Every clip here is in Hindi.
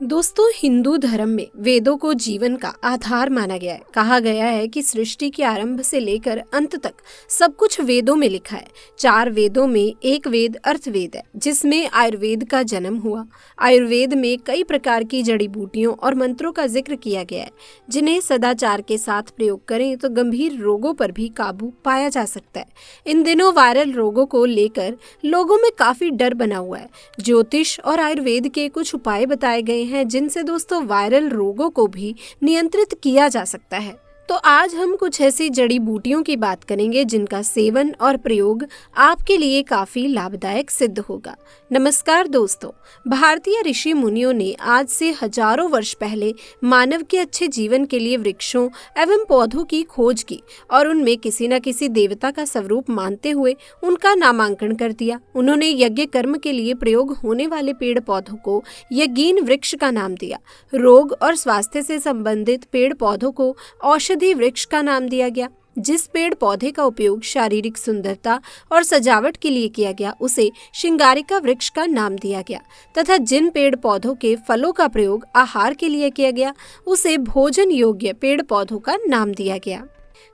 दोस्तों, हिंदू धर्म में वेदों को जीवन का आधार माना गया है। कहा गया है कि सृष्टि के आरंभ से लेकर अंत तक सब कुछ वेदों में लिखा है। 4 वेदों में एक वेद अर्थवेद है, जिसमें आयुर्वेद का जन्म हुआ। आयुर्वेद में कई प्रकार की जड़ी बूटियों और मंत्रों का जिक्र किया गया है, जिन्हें सदाचार के साथ प्रयोग करें तो गंभीर रोगों पर भी काबू पाया जा सकता है। इन दिनों वायरल रोगों को लेकर लोगों में काफी डर बना हुआ है। ज्योतिष और आयुर्वेद के कुछ उपाय बताए गए हैं, जिनसे दोस्तों वायरल रोगों को भी नियंत्रित किया जा सकता है। तो आज हम कुछ ऐसी जड़ी बूटियों की बात करेंगे जिनका सेवन और प्रयोग आपके लिए काफी लाभदायक सिद्ध होगा। नमस्कार दोस्तों, भारतीय ऋषि मुनियों ने आज से हजारों वर्ष पहले मानव के अच्छे जीवन के लिए वृक्षों एवं पौधों की खोज की और उनमें किसी न किसी देवता का स्वरूप मानते हुए उनका नामांकन कर दिया। उन्होंने यज्ञ कर्म के लिए प्रयोग होने वाले पेड़ पौधों को यज्ञीन वृक्ष का नाम दिया। रोग और स्वास्थ्य से संबंधित पेड़ पौधों को औषधि वृक्ष का नाम दिया गया। जिस पेड़ पौधे का उपयोग शारीरिक सुंदरता और सजावट के लिए किया गया, उसे श्रृंगारिका वृक्ष का नाम दिया गया तथा जिन पेड़ पौधों के फलों का प्रयोग आहार के लिए किया गया, उसे भोजन योग्य पेड़ पौधों का नाम दिया गया।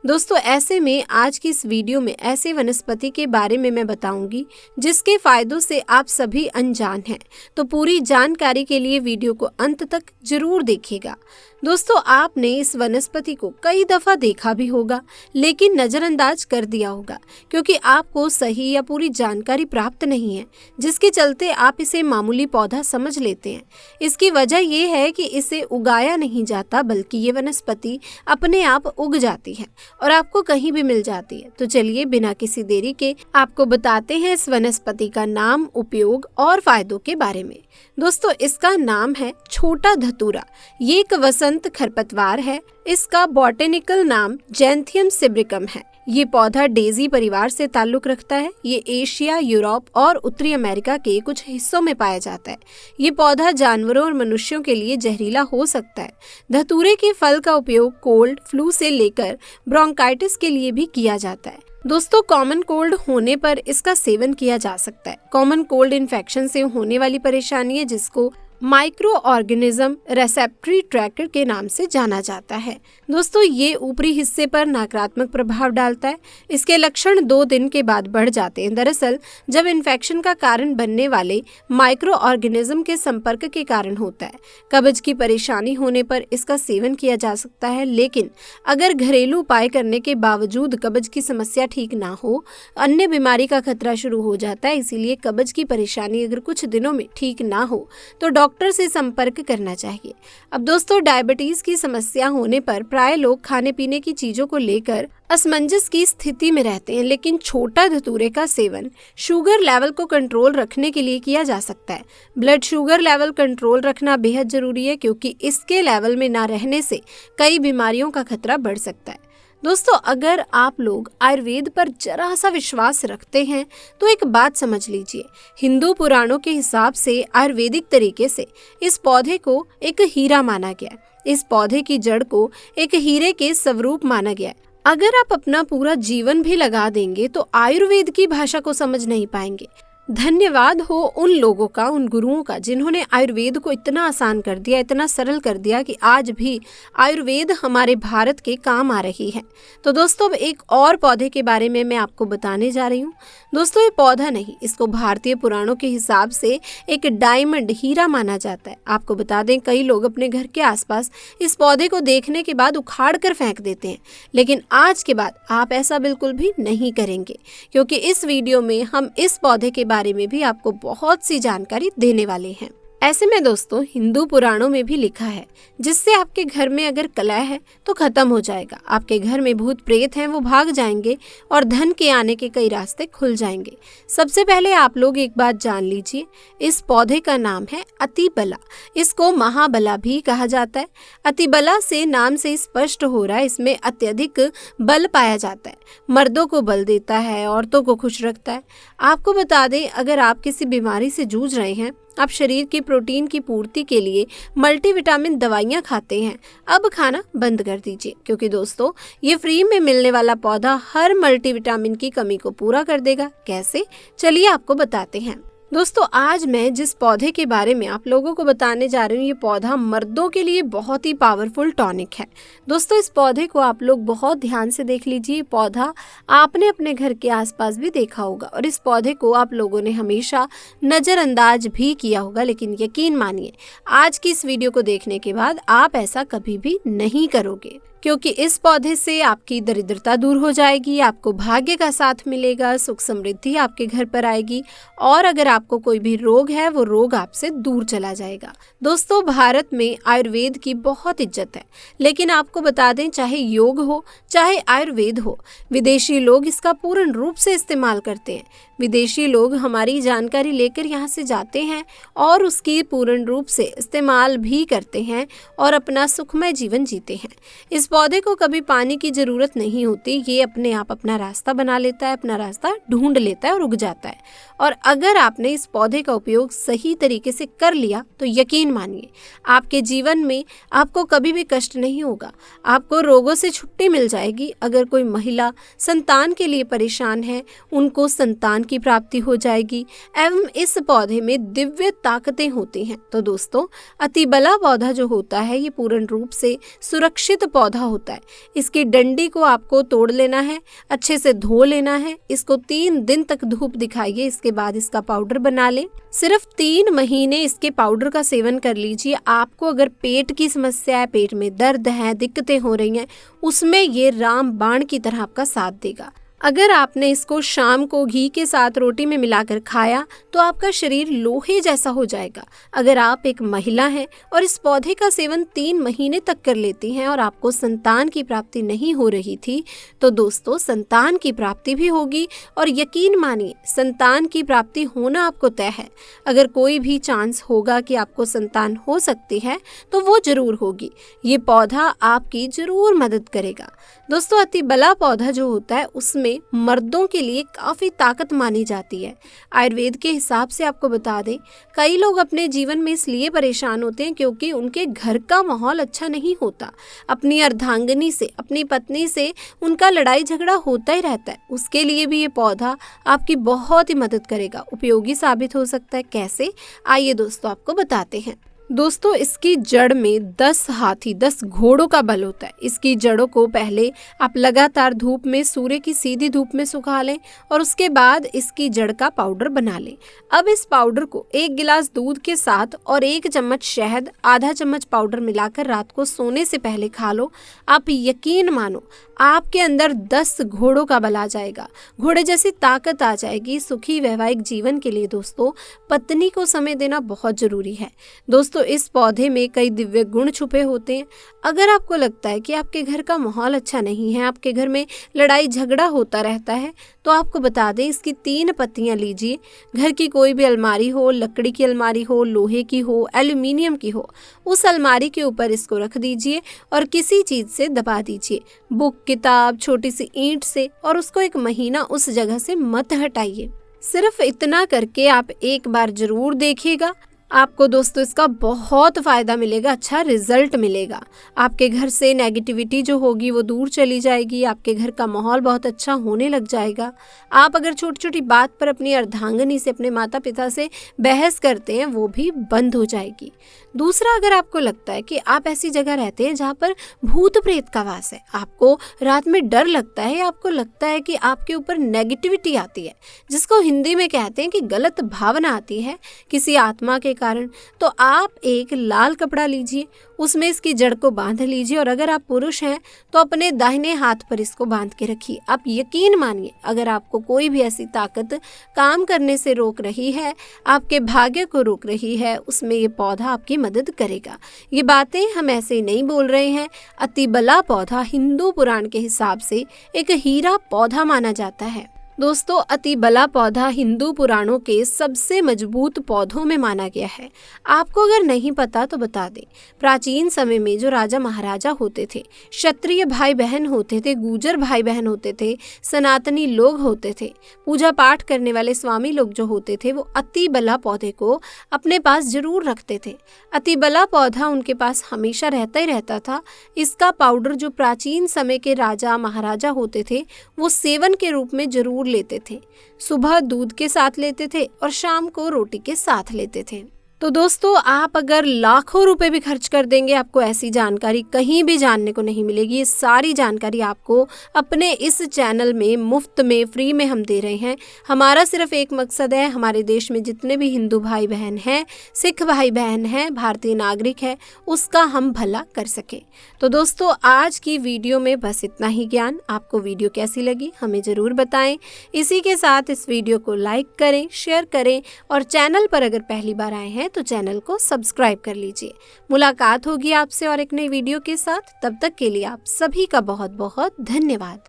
दोस्तों, ऐसे में आज की इस वीडियो में ऐसे वनस्पति के बारे में मैं बताऊंगी जिसके फायदों से आप सभी अनजान हैं। तो पूरी जानकारी के लिए वीडियो को अंत तक जरूर देखिएगा। दोस्तों, आपने इस वनस्पति को कई दफा देखा भी होगा, लेकिन नजरअंदाज कर दिया होगा क्योंकि आपको सही या पूरी जानकारी प्राप्त नहीं है, जिसके चलते आप इसे मामूली पौधा समझ लेते हैं। इसकी वजह ये है कि इसे उगाया नहीं जाता, बल्कि ये वनस्पति अपने आप उग जाती है और आपको कहीं भी मिल जाती है। तो चलिए बिना किसी देरी के आपको बताते हैं इस वनस्पति का नाम, उपयोग और फायदों के बारे में। दोस्तों, इसका नाम है छोटा धतूरा। ये एक वसंत खरपतवार है। इसका बॉटेनिकल नाम जैंथियम सिब्रिकम है। ये पौधा डेजी परिवार से ताल्लुक रखता है। ये एशिया, यूरोप और उत्तरी अमेरिका के कुछ हिस्सों में पाया जाता है। ये पौधा जानवरों और मनुष्यों के लिए जहरीला हो सकता है। धतूरे के फल का उपयोग कोल्ड, फ्लू से लेकर ब्रोंकाइटिस के लिए भी किया जाता है। दोस्तों, कॉमन कोल्ड होने पर इसका सेवन किया जा सकता है। कॉमन कोल्ड इन्फेक्शन से होने वाली परेशानी है, जिसको माइक्रो ऑर्गेनिज्म रेसेप्टरी ट्रैकर के नाम से जाना जाता है। दोस्तों, ये ऊपरी हिस्से पर नकारात्मक प्रभाव डालता है। इसके लक्षण 2 दिन के बाद बढ़ जाते हैं। दरअसल जब इन्फेक्शन का कारण बनने वाले माइक्रो ऑर्गेनिज्म के संपर्क के कारण होता है। कब्ज की परेशानी होने पर इसका सेवन किया जा सकता है, लेकिन अगर घरेलू उपाय करने के बावजूद कब्ज की समस्या ठीक ना हो, अन्य बीमारी का खतरा शुरू हो जाता है। इसीलिए कब्ज की परेशानी अगर कुछ दिनों में ठीक ना हो तो डॉक्टर से संपर्क करना चाहिए। अब दोस्तों, डायबिटीज की समस्या होने पर प्राय लोग खाने पीने की चीजों को लेकर असमंजस की स्थिति में रहते हैं, लेकिन छोटा धतूरे का सेवन शुगर लेवल को कंट्रोल रखने के लिए किया जा सकता है। ब्लड शुगर लेवल कंट्रोल रखना बेहद जरूरी है, क्योंकि इसके लेवल में ना रहने से कई बीमारियों का खतरा बढ़ सकता है। दोस्तों, अगर आप लोग आयुर्वेद पर जरा सा विश्वास रखते हैं तो एक बात समझ लीजिए। हिंदू पुराणों के हिसाब से आयुर्वेदिक तरीके से इस पौधे को एक हीरा माना गया है। इस पौधे की जड़ को एक हीरे के स्वरूप माना गया है। अगर आप अपना पूरा जीवन भी लगा देंगे तो आयुर्वेद की भाषा को समझ नहीं पाएंगे। धन्यवाद हो उन लोगों का, उन गुरुओं का, जिन्होंने आयुर्वेद को इतना आसान कर दिया, इतना सरल कर दिया कि आज भी आयुर्वेद हमारे भारत के काम आ रही है। तो दोस्तों, अब एक और पौधे के बारे में मैं आपको बताने जा रही हूँ। दोस्तों, ये पौधा नहीं, इसको भारतीय पुराणों के हिसाब से एक डायमंड, हीरा माना जाता है। आपको बता दें, कई लोग अपने घर के आसपास इस पौधे को देखने के बाद उखाड़ कर फेंक देते हैं, लेकिन आज के बाद आप ऐसा बिल्कुल भी नहीं करेंगे, क्योंकि इस वीडियो में हम इस पौधे के बारे में भी आपको बहुत सी जानकारी देने वाले हैं। ऐसे में दोस्तों, हिंदू पुराणों में भी लिखा है, जिससे आपके घर में अगर कलह है तो खत्म हो जाएगा। आपके घर में भूत प्रेत हैं, वो भाग जाएंगे और धन के आने के कई रास्ते खुल जाएंगे। सबसे पहले आप लोग एक बात जान लीजिए, इस पौधे का नाम है अतिबला। इसको महाबला भी कहा जाता है। अतिबला से नाम से स्पष्ट हो रहा है, इसमें अत्यधिक बल पाया जाता है। मर्दों को बल देता है, औरतों को खुश रखता है। आपको बता दें, अगर आप किसी बीमारी से जूझ रहे हैं, आप शरीर की प्रोटीन की पूर्ति के लिए मल्टीविटामिन दवाइयाँ खाते हैं, अब खाना बंद कर दीजिए, क्योंकि दोस्तों, ये फ्री में मिलने वाला पौधा हर मल्टीविटामिन की कमी को पूरा कर देगा। कैसे? चलिए आपको बताते हैं। दोस्तों आज मैं जिस पौधे के बारे में आप लोगों को बताने जा रही हूँ, ये पौधा मर्दों के लिए बहुत ही पावरफुल टॉनिक है। दोस्तों इस पौधे को आप लोग बहुत ध्यान से देख लीजिए। ये पौधा आपने अपने घर के आसपास भी देखा होगा और इस पौधे को आप लोगों ने हमेशा नज़रअंदाज भी किया होगा, लेकिन यकीन मानिए आज की इस वीडियो को देखने के बाद आप ऐसा कभी भी नहीं करोगे, क्योंकि इस पौधे से आपकी दरिद्रता दूर हो जाएगी, आपको भाग्य का साथ मिलेगा, सुख समृद्धि आपके घर पर आएगी और अगर आपको कोई भी रोग है वो रोग आपसे दूर चला जाएगा। दोस्तों भारत में आयुर्वेद की बहुत इज्जत है, लेकिन आपको बता दें चाहे योग हो चाहे आयुर्वेद हो, विदेशी लोग इसका पूर्ण रूप से इस्तेमाल करते हैं। विदेशी लोग हमारी जानकारी लेकर यहाँ से जाते हैं और उसकी पूर्ण रूप से इस्तेमाल भी करते हैं और अपना सुखमय जीवन जीते हैं। इस पौधे को कभी पानी की ज़रूरत नहीं होती, ये अपने आप अपना रास्ता बना लेता है, अपना रास्ता ढूंढ लेता है और उग जाता है। और अगर आपने इस पौधे का उपयोग सही तरीके से कर लिया तो यकीन मानिए आपके जीवन में आपको कभी भी कष्ट नहीं होगा, आपको रोगों से छुट्टी मिल जाएगी। अगर कोई महिला संतान के लिए परेशान है उनको संतान की प्राप्ति हो जाएगी एवं इस पौधे में दिव्य ताकतें होती हैं। तो दोस्तों अतिबला पौधा जो होता है ये पूर्ण रूप से सुरक्षित पौधा होता है। इसकी डंडी को आपको तोड़ लेना है, अच्छे से धो लेना है, इसको 3 दिन तक धूप दिखाइए, इसके बाद इसका पाउडर बना लें। सिर्फ 3 महीने इसके पाउडर का सेवन कर लीजिए। आपको अगर पेट की समस्या है, पेट में दर्द है, दिक्कतें हो रही हैं, उसमें ये राम बाण की तरह आपका साथ देगा। अगर आपने इसको शाम को घी के साथ रोटी में मिलाकर खाया तो आपका शरीर लोहे जैसा हो जाएगा। अगर आप एक महिला हैं और इस पौधे का सेवन 3 महीने तक कर लेती हैं और आपको संतान की प्राप्ति नहीं हो रही थी तो दोस्तों संतान की प्राप्ति भी होगी और यकीन मानिए संतान की प्राप्ति होना आपको तय है। अगर कोई भी चांस होगा कि आपको संतान हो सकती है तो वो जरूर होगी। ये पौधा आपकी जरूर मदद करेगा। दोस्तों अतिबला पौधा जो होता है उसमें मर्दों के लिए काफी ताकत मानी जाती है। आयुर्वेद के हिसाब से आपको बता दें कई लोग अपने जीवन में इसलिए परेशान होते हैं क्योंकि उनके घर का माहौल अच्छा नहीं होता। अपनी अर्धांगिनी से, अपनी पत्नी से उनका लड़ाई झगड़ा होता ही रहता है। उसके लिए भी ये पौधा आपकी बहुत ही मदद करेगा, उपयोगी साबित हो सकता है। कैसे, आइए दोस्तों आपको बताते हैं। दोस्तों इसकी जड़ में 10 हाथी 10 घोड़ों का बल होता है। इसकी जड़ों को पहले आप लगातार धूप में, सूर्य की सीधी धूप में सुखा लें और उसके बाद इसकी जड़ का पाउडर बना लें। अब इस पाउडर को 1 गिलास दूध के साथ और 1 चम्मच शहद, आधा चम्मच पाउडर मिलाकर रात को सोने से पहले खा लो। आप यकीन मानो आपके अंदर 10 घोड़ों का बल आ जाएगा, घोड़े जैसी ताकत आ जाएगी। सुखी वैवाहिक जीवन के लिए दोस्तों पत्नी को समय देना बहुत जरूरी है। दोस्तों इस पौधे में कई दिव्य गुण छुपे होते हैं। अगर आपको लगता है कि आपके घर का माहौल अच्छा नहीं है, आपके घर में लड़ाई झगड़ा होता रहता है, तो आपको बता दें इसकी 3 पत्तियां लीजिए। घर की कोई भी अलमारी हो, लकड़ी की अलमारी हो, लोहे की हो, एल्यूमिनियम की हो, उस अलमारी के ऊपर इसको रख दीजिए और किसी चीज से दबा दीजिए, बुक, किताब, छोटी सी ईंट से, और उसको 1 महीना उस जगह से मत हटाइए। सिर्फ इतना करके आप एक बार जरूर देखिएगा, आपको दोस्तों इसका बहुत फ़ायदा मिलेगा, अच्छा रिजल्ट मिलेगा। आपके घर से नेगेटिविटी जो होगी वो दूर चली जाएगी, आपके घर का माहौल बहुत अच्छा होने लग जाएगा। आप अगर छोटी छोटी बात पर अपनी अर्धांगिनी से, अपने माता पिता से बहस करते हैं वो भी बंद हो जाएगी। दूसरा, अगर आपको लगता है कि आप ऐसी जगह रहते हैं जहाँ पर भूत प्रेत का वास है, आपको रात में डर लगता है, आपको लगता है कि आपके ऊपर नेगेटिविटी आती है, जिसको हिंदी में कहते हैं कि गलत भावना आती है किसी आत्मा के कारण, तो आप एक लाल कपड़ा लीजिए, उसमें इसकी जड़ को बांध लीजिए और अगर आप पुरुष हैं तो अपने दाहिने हाथ पर इसको बांध के रखिए। आप यकीन मानिए अगर आपको कोई भी ऐसी ताकत काम करने से रोक रही है, आपके भाग्य को रोक रही है, उसमें ये पौधा आपकी मदद करेगा। ये बातें हम ऐसे ही नहीं बोल रहे हैं। अतिबला पौधा हिंदू पुराण के हिसाब से एक हीरा पौधा माना जाता है। दोस्तों अतिबला पौधा हिंदू पुराणों के सबसे मजबूत पौधों में माना गया है। आपको अगर नहीं पता तो बता दें, प्राचीन समय में जो राजा महाराजा होते थे, क्षत्रिय भाई बहन होते थे, गुर्जर भाई बहन होते थे, सनातनी लोग होते थे, पूजा पाठ करने वाले स्वामी लोग जो होते थे, वो अतिबला पौधे को अपने पास जरूर रखते थे। अतिबला पौधा उनके पास हमेशा रहता ही रहता था। इसका पाउडर जो प्राचीन समय के राजा महाराजा होते थे वो सेवन के रूप में जरूर लेते थे। सुबह दूध के साथ लेते थे और शाम को रोटी के साथ लेते थे। तो दोस्तों, आप अगर लाखों रुपए भी खर्च कर देंगे, आपको ऐसी जानकारी कहीं भी जानने को नहीं मिलेगी। ये सारी जानकारी आपको अपने इस चैनल में मुफ्त में, फ्री में हम दे रहे हैं। हमारा सिर्फ एक मकसद है, हमारे देश में जितने भी हिंदू भाई बहन हैं, सिख भाई बहन हैं, भारतीय नागरिक है, उसका हम भला कर सके। तो दोस्तों, आज की वीडियो में बस इतना ही ज्ञान। आपको वीडियो कैसी लगी हमें ज़रूर बताएं। इसी के साथ इस वीडियो को लाइक करें, शेयर करें और चैनल पर अगर पहली बार आए हैं तो चैनल को सब्सक्राइब कर लीजिए। मुलाकात होगी आपसे और एक नई वीडियो के साथ। तब तक के लिए आप सभी का बहुत बहुत धन्यवाद।